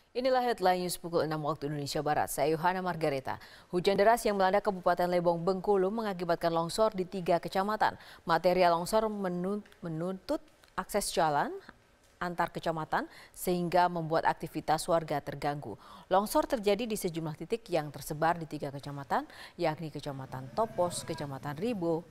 Inilah headline news pukul 6 waktu Indonesia Barat. Saya Yohana Margareta. Hujan deras yang melanda Kabupaten Lebong, Bengkulu mengakibatkan longsor di 3 kecamatan. Material longsor menuntut akses jalan antar kecamatan sehingga membuat aktivitas warga terganggu. Longsor terjadi di sejumlah titik yang tersebar di 3 kecamatan, yakni Kecamatan Topos, Kecamatan Ribo,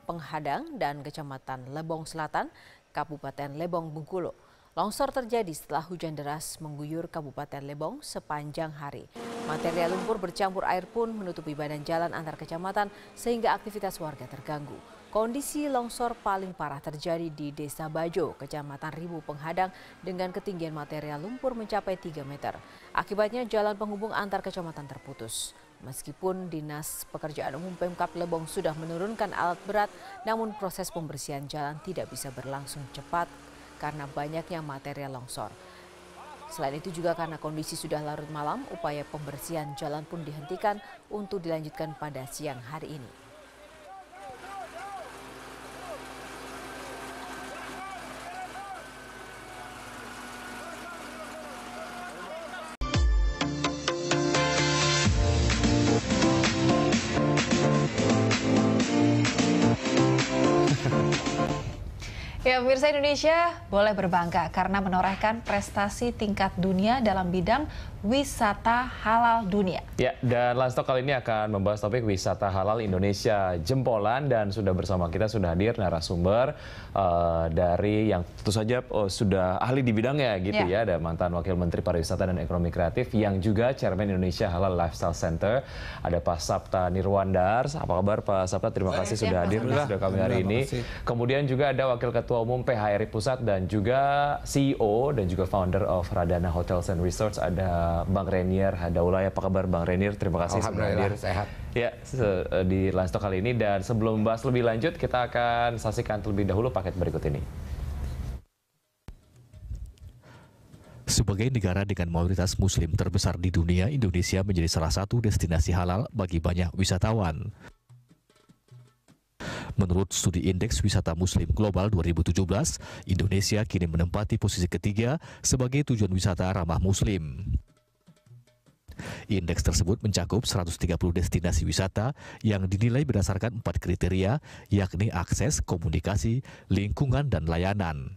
Penghadang, dan Kecamatan Lebong Selatan, Kabupaten Lebong, Bengkulu. Longsor terjadi setelah hujan deras mengguyur Kabupaten Lebong sepanjang hari. Material lumpur bercampur air pun menutupi badan jalan antar kecamatan sehingga aktivitas warga terganggu. Kondisi longsor paling parah terjadi di Desa Bajo, Kecamatan Ribu Penghadang dengan ketinggian material lumpur mencapai 3 meter. Akibatnya jalan penghubung antar kecamatan terputus. Meskipun Dinas Pekerjaan Umum Pemkab Lebong sudah menurunkan alat berat, namun proses pembersihan jalan tidak bisa berlangsung cepat karena banyaknya material longsor. Selain itu juga karena kondisi sudah larut malam, upaya pembersihan jalan pun dihentikan untuk dilanjutkan pada siang hari ini. Ya, pemirsa, Indonesia boleh berbangga karena menorehkan prestasi tingkat dunia dalam bidang wisata halal dunia. Ya, dan Landstalk kali ini akan membahas topik wisata halal Indonesia jempolan, dan sudah bersama kita sudah hadir narasumber dari yang tentu saja sudah ahli di bidangnya gitu ya. Ada mantan Wakil Menteri Pariwisata dan Ekonomi Kreatif yang juga Chairman Indonesia Halal Lifestyle Center. Ada Pak Sapta Nirwandar. Apa kabar Pak Sapta? Terima kasih sudah hadir sudah kami hari ini. Kemudian juga ada Wakil Ketua Umum PHRI Pusat dan juga CEO dan juga founder of Radana Hotels and Resorts, ada Bang Renier Hadaulay. Apa kabar Bang Renier? Terima kasih sudah hadir. Sehat. Ya, di Landstalk kali ini, dan sebelum membahas lebih lanjut, kita akan saksikan terlebih dahulu paket berikut ini. Sebagai negara dengan mayoritas muslim terbesar di dunia, Indonesia menjadi salah satu destinasi halal bagi banyak wisatawan. Menurut studi Indeks Wisata Muslim Global 2017, Indonesia kini menempati posisi ketiga sebagai tujuan wisata ramah muslim. Indeks tersebut mencakup 130 destinasi wisata yang dinilai berdasarkan 4 kriteria, yakni akses, komunikasi, lingkungan, dan layanan.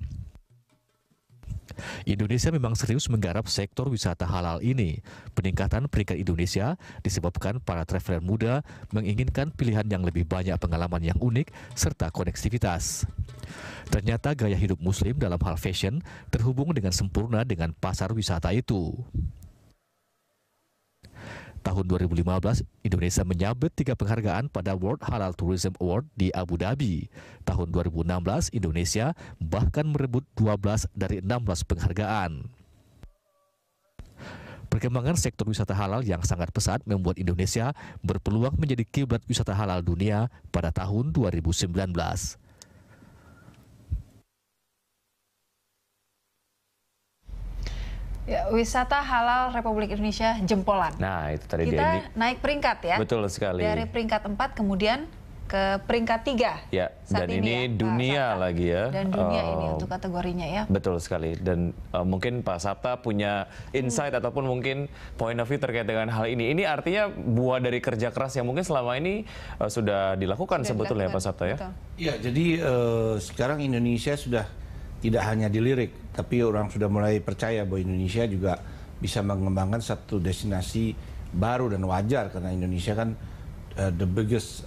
Indonesia memang serius menggarap sektor wisata halal ini. Peningkatan peringkat Indonesia disebabkan para traveler muda menginginkan pilihan yang lebih banyak, pengalaman yang unik, serta konektivitas. Ternyata gaya hidup muslim dalam hal fashion terhubung dengan sempurna dengan pasar wisata itu. Tahun 2015, Indonesia menyabet 3 penghargaan pada World Halal Tourism Award di Abu Dhabi. Tahun 2016, Indonesia bahkan merebut 12 dari 16 penghargaan. Perkembangan sektor wisata halal yang sangat pesat membuat Indonesia berpeluang menjadi kiblat wisata halal dunia pada tahun 2019. Ya, wisata halal Republik Indonesia jempolan. Nah, itu tadi kita naik peringkat ya. Betul sekali. Dari peringkat 4 kemudian ke peringkat 3. Ya, dan ini ya, dunia lagi ya. Dan dunia ini untuk kategorinya ya. Betul sekali. Dan mungkin Pak Sapta punya insight ataupun mungkin point of view terkait dengan hal ini. Ini artinya buah dari kerja keras yang mungkin selama ini sudah dilakukan sebetulnya Pak Sapta ya. Iya, jadi sekarang Indonesia sudah tidak hanya dilirik, tapi orang sudah mulai percaya bahwa Indonesia juga bisa mengembangkan satu destinasi baru, dan wajar karena Indonesia kan the biggest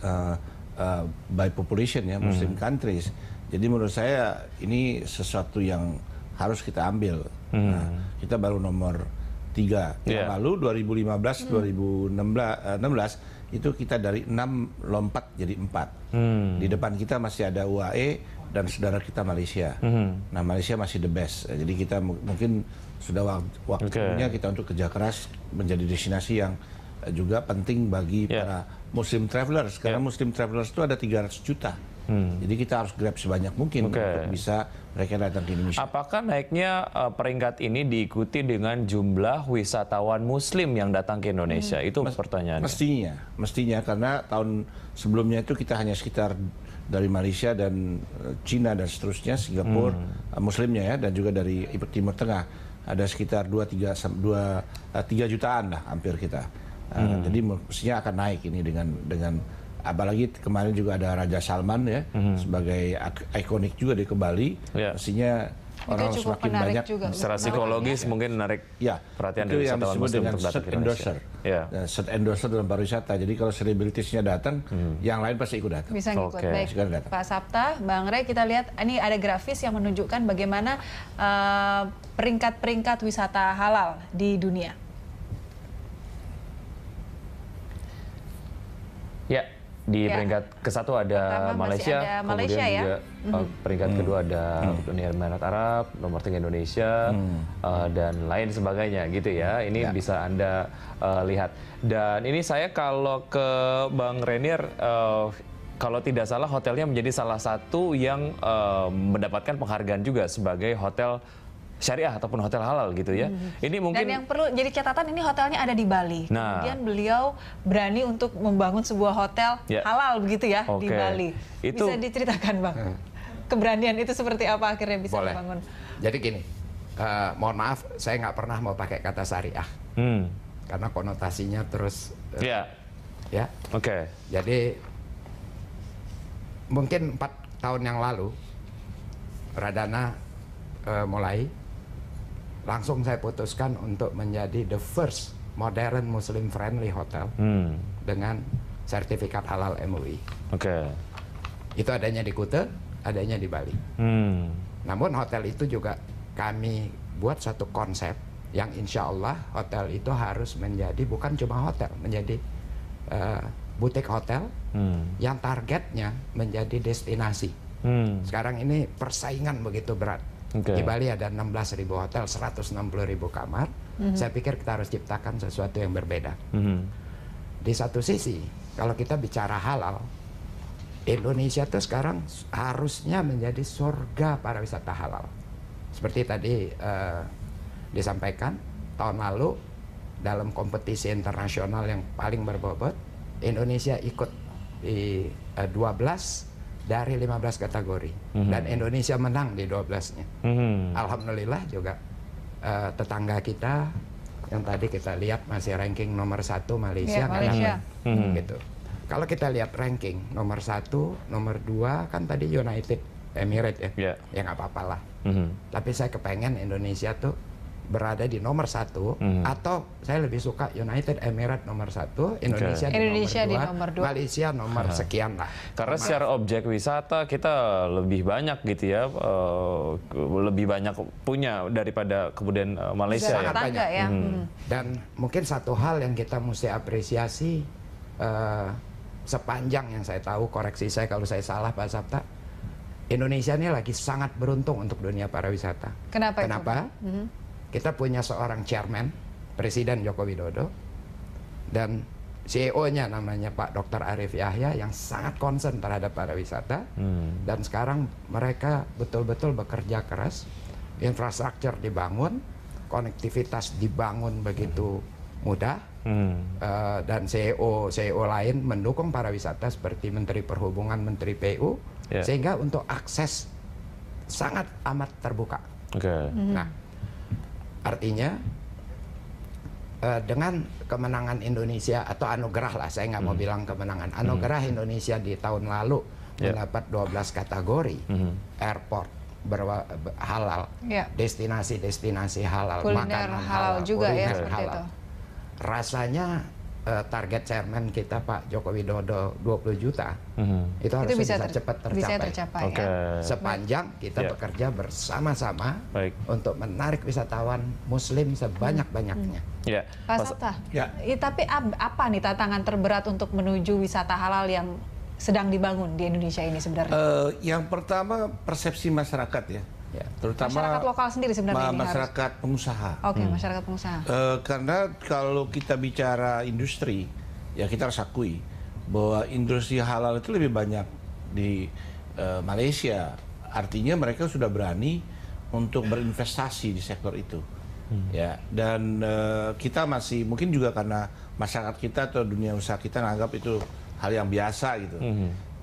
by population ya, Muslim countries. Jadi menurut saya ini sesuatu yang harus kita ambil. Nah, kita baru nomor 3. Yang lalu 2015, 2016 itu kita dari 6 lompat jadi 4. Di depan kita masih ada UAE dan saudara kita Malaysia. Nah, Malaysia masih the best. Jadi kita mungkin sudah waktunya kita untuk kerja keras menjadi destinasi yang juga penting bagi para Muslim travelers. Karena Muslim travelers itu ada 300 juta. Jadi kita harus grab sebanyak mungkin untuk bisa mereka datang ke Indonesia. Apakah naiknya peringkat ini diikuti dengan jumlah wisatawan Muslim yang datang ke Indonesia? Itu pertanyaannya. Mestinya karena tahun sebelumnya itu kita hanya sekitar dari Malaysia dan Cina dan seterusnya, Singapura, Muslimnya ya, dan juga dari Timur Tengah. ada sekitar 3 jutaan lah hampir kita. Jadi mestinya akan naik ini dengan apalagi kemarin juga ada Raja Salman ya sebagai ikonik juga di Bali. Mestinya orang semakin banyak juga secara psikologis mungkin menarik perhatian dari wisatawan Muslim untuk datang ke Indonesia. Set endorser dalam pariwisata. Jadi kalau selebritisnya datang, yang lain pasti ikut datang. Bisa ngikut. Baik, Pak Sapta, Bang Rey, kita lihat ini ada grafis yang menunjukkan bagaimana peringkat-peringkat wisata halal di dunia. Ya, di peringkat ke-1 ada Malaysia, Malaysia kemudian juga peringkat kedua ada Uni Emirat Arab, nomor 3 Indonesia, dan lain sebagainya gitu ya. Ini bisa Anda lihat. Dan ini saya kalau ke Bang Renier, kalau tidak salah hotelnya menjadi salah satu yang mendapatkan penghargaan juga sebagai hotel syariah ataupun hotel halal gitu ya. Ini mungkin dan yang perlu jadi catatan, ini hotelnya ada di Bali. Nah, kemudian beliau berani untuk membangun sebuah hotel halal begitu ya di Bali. Bisa diceritakan Bang, keberanian itu seperti apa akhirnya bisa dibangun? Jadi gini, mohon maaf saya nggak pernah mau pakai kata syariah karena konotasinya terus Jadi mungkin 4 tahun yang lalu Pradana mulai langsung saya putuskan untuk menjadi the first modern Muslim friendly hotel dengan sertifikat halal MUI. Itu adanya di Kuta, adanya di Bali. Namun hotel itu juga kami buat satu konsep yang insya Allah hotel itu harus menjadi bukan cuma hotel, menjadi butik hotel yang targetnya menjadi destinasi. Sekarang ini persaingan begitu berat. Di Bali ada 16.000 hotel, 160.000 kamar. Saya pikir kita harus ciptakan sesuatu yang berbeda. Di satu sisi, kalau kita bicara halal, Indonesia tuh sekarang harusnya menjadi surga para wisata halal. Seperti tadi disampaikan, tahun lalu dalam kompetisi internasional yang paling berbobot, Indonesia ikut di 12 dari 15 kategori dan Indonesia menang di 12-nya. Alhamdulillah juga tetangga kita yang tadi kita lihat masih ranking nomor 1 Malaysia. Gitu. Kalau kita lihat ranking nomor 1, nomor 2 kan tadi United Emirates ya, ya nggak apa-apa lah. Tapi saya kepengen Indonesia tuh berada di nomor 1 atau saya lebih suka United Emirates nomor 1, Indonesia di nomor 2, Malaysia nomor sekian lah. Karena secara objek wisata kita lebih banyak gitu ya, lebih banyak punya daripada kemudian Malaysia ya. Banyak. Dan mungkin satu hal yang kita mesti apresiasi sepanjang yang saya tahu, koreksi saya kalau saya salah Pak Sapta, Indonesia ini lagi sangat beruntung untuk dunia pariwisata. Kenapa? Kita punya seorang chairman, Presiden Joko Widodo, dan CEO-nya namanya Pak Dr. Arif Yahya yang sangat concern terhadap pariwisata. Dan sekarang mereka betul-betul bekerja keras, infrastruktur dibangun, konektivitas dibangun begitu mudah, dan CEO lain mendukung pariwisata seperti Menteri Perhubungan, Menteri PU, sehingga untuk akses sangat amat terbuka. Nah, artinya dengan kemenangan Indonesia atau anugerah lah, saya nggak mau bilang kemenangan, anugerah Indonesia di tahun lalu mendapat 12 kategori airport halal, destinasi halal, kuliner makanan halal juga ya, seperti halal. itu. Rasanya target chairman kita Pak Joko Widodo 20 juta itu harusnya bisa cepat tercapai. Sepanjang kita bekerja bersama-sama untuk menarik wisatawan Muslim sebanyak-banyaknya. Pak Sapta, tapi apa nih tantangan terberat untuk menuju wisata halal yang sedang dibangun di Indonesia ini sebenarnya? Yang pertama persepsi masyarakat ya. Terutama masyarakat lokal sendiri sebenarnya masyarakat pengusaha. Masyarakat pengusaha. Karena kalau kita bicara industri, ya kita harus akui bahwa industri halal itu lebih banyak di Malaysia. Artinya mereka sudah berani untuk berinvestasi di sektor itu. Ya, dan kita masih mungkin juga karena masyarakat kita atau dunia usaha kita menganggap itu hal yang biasa gitu.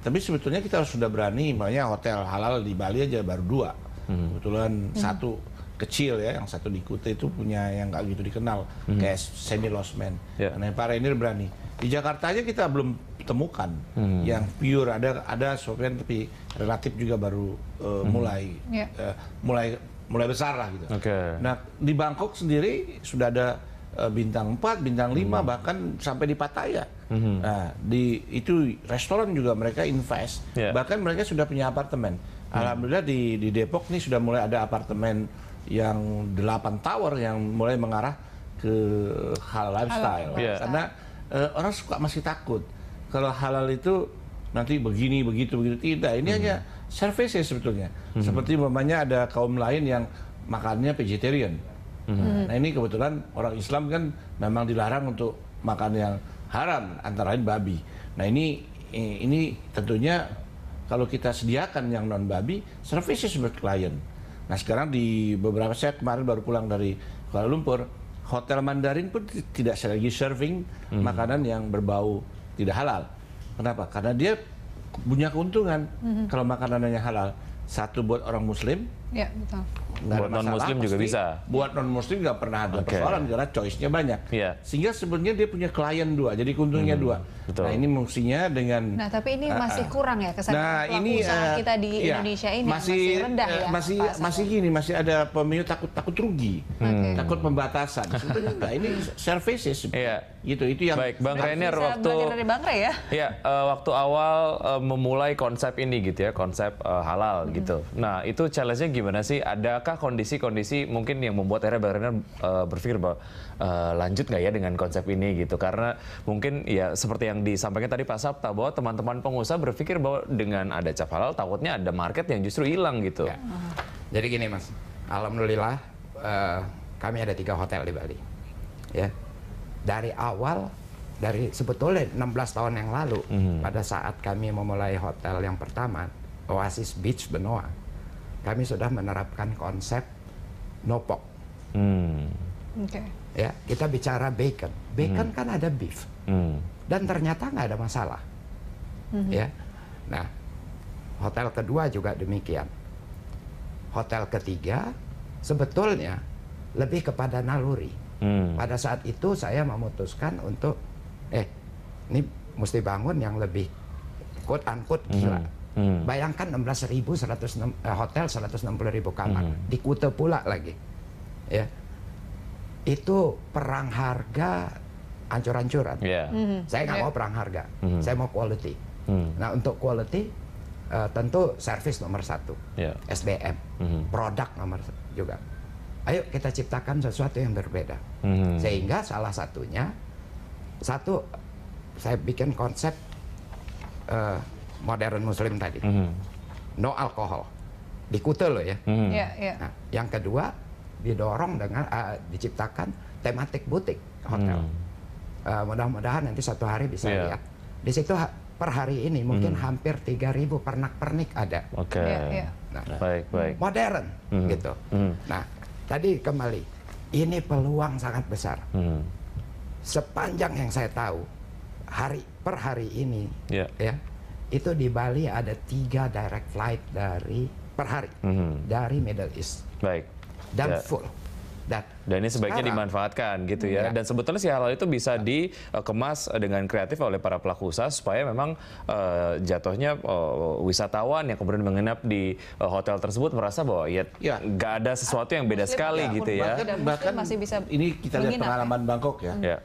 Tapi sebetulnya kita sudah berani, makanya hotel halal di Bali aja baru 2. Kebetulan 1 kecil ya, yang satu di Kuta itu punya yang nggak gitu dikenal, kayak Sandy Losman. Nah, Pak Rainier berani. Di Jakarta aja kita belum temukan yang pure, ada Sofian tapi relatif juga baru mulai besar lah gitu. Nah, di Bangkok sendiri sudah ada bintang 4, bintang 5, bahkan sampai di Pattaya. Nah, itu restoran juga mereka invest. Bahkan mereka sudah punya apartemen. Alhamdulillah di Depok nih sudah mulai ada apartemen yang 8 tower yang mulai mengarah ke halal lifestyle. Karena orang suka masih takut kalau halal itu nanti begini, begitu. Tidak, ini hanya services sebetulnya. Seperti umpamanya ada kaum lain yang makannya vegetarian. Nah, ini kebetulan orang Islam kan memang dilarang untuk makan yang haram, antara lain babi. Nah, ini tentunya kalau kita sediakan yang non babi, services buat klien. Nah, sekarang di beberapa, saya kemarin baru pulang dari Kuala Lumpur, Hotel Mandarin pun tidak lagi serving makanan yang berbau tidak halal. Kenapa? Karena dia punya keuntungan kalau makanannya halal. Satu buat orang Muslim, ya betul. Buat non-Muslim juga bisa. Buat non-Muslim nggak pernah ada persoalan karena choice-nya banyak. Sehingga sebenarnya dia punya klien 2, jadi keuntungannya 2. Nah, ini fungsinya dengan. Nah, tapi ini masih kurang ya kesadaran pelaku usaha kita di Indonesia ini masih rendah ya. Masih ada pemilik takut rugi, takut pembatasan. Sebetulnya enggak, ini services. Gitu, itu yang. Baik, Bang Rainier, waktu dari Bang Ray ya. Iya, waktu awal memulai konsep ini gitu ya, konsep halal gitu. Nah, itu challenge-nya gimana sih? Adakah kondisi-kondisi mungkin yang membuat akhirnya Bang Rainier berpikir bahwa lanjut nggak ya dengan konsep ini gitu? Karena mungkin ya seperti yang disampaikan tadi Pak Sapta, bahwa teman-teman pengusaha berpikir bahwa dengan ada cap halal takutnya ada market yang justru hilang gitu. Jadi gini Mas, alhamdulillah kami ada 3 hotel di Bali. Ya. Dari awal, sebetulnya 16 tahun yang lalu, pada saat kami memulai hotel yang pertama, Oasis Beach Benoa, kami sudah menerapkan konsep no pork. Ya, kita bicara bacon. Bacon kan ada beef. Dan ternyata nggak ada masalah. Ya. Nah, hotel kedua juga demikian. Hotel ketiga sebetulnya lebih kepada naluri. Pada saat itu saya memutuskan untuk ini mesti bangun yang lebih quote unquote gila. Bayangkan 16.000 hotel 160.000 kamar di Kuta pula lagi. Ya. Itu perang harga ancur-ancuran. Saya nggak mau perang harga, saya mau quality. Nah, untuk quality tentu service nomor 1, SDM, produk nomor 1 juga. Ayo kita ciptakan sesuatu yang berbeda. Sehingga salah satunya, saya bikin konsep modern Muslim tadi, no alkohol di Kuta loh ya. Nah, yang kedua didorong dengan diciptakan tematik butik hotel. Mudah-mudahan nanti suatu hari bisa lihat. Di situ per hari ini mungkin hampir 3.000 pernak-pernik ada. Nah, baik. Modern gitu. Nah, tadi kembali, ini peluang sangat besar. Sepanjang yang saya tahu, per hari ini, ya, itu di Bali ada 3 direct flight per hari dari Middle East. Dan full. Dan ini sebaiknya dimanfaatkan gitu ya. Dan sebetulnya si halal itu bisa dikemas dengan kreatif oleh para pelaku usaha supaya memang jatuhnya wisatawan yang kemudian menginap di hotel tersebut merasa bahwa nggak ada sesuatu yang beda sekali gitu ya. Bahkan masih bisa ini kita lihat pengalaman Bangkok ya.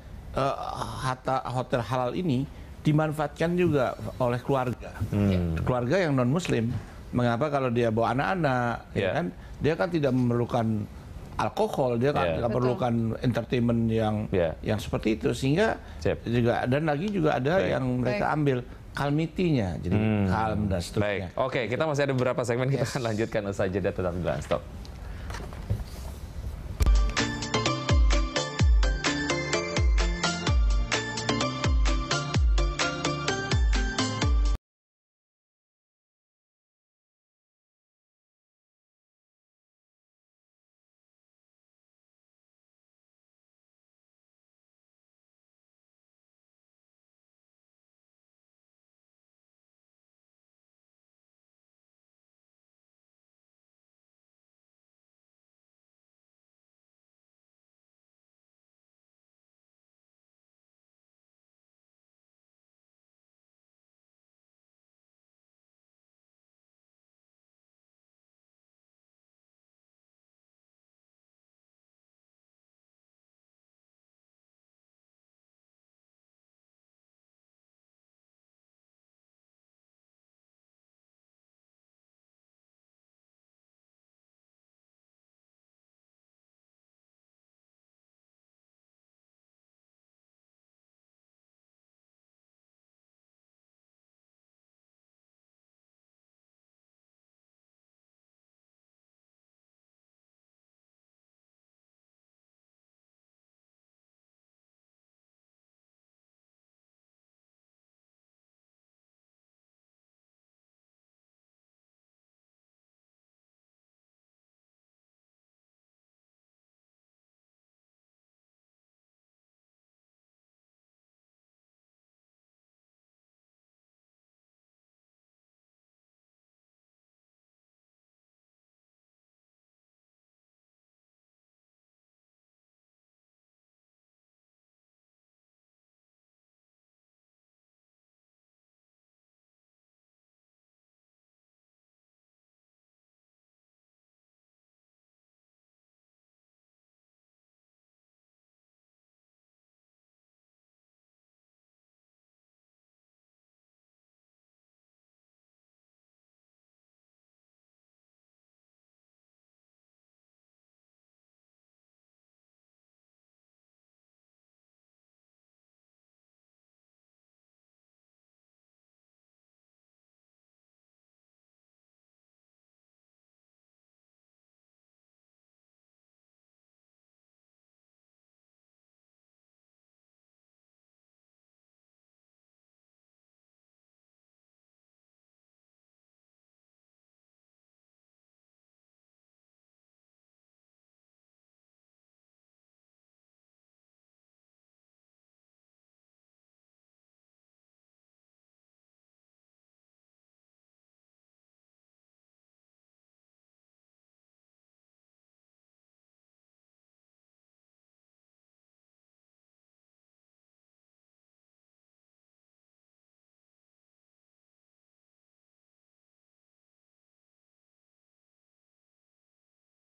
Hotel halal ini dimanfaatkan juga oleh keluarga. Keluarga yang non Muslim. Mengapa kalau dia bawa anak-anak, dia kan tidak memerlukan alkohol, dia nggak perlukan entertainment yang seperti itu, sehingga juga ada yang mereka ambil calmity-nya, jadi calm dan seterusnya. Oke, kita masih ada beberapa segmen, kita akan lanjutkan usai jeda, tetap di Stop.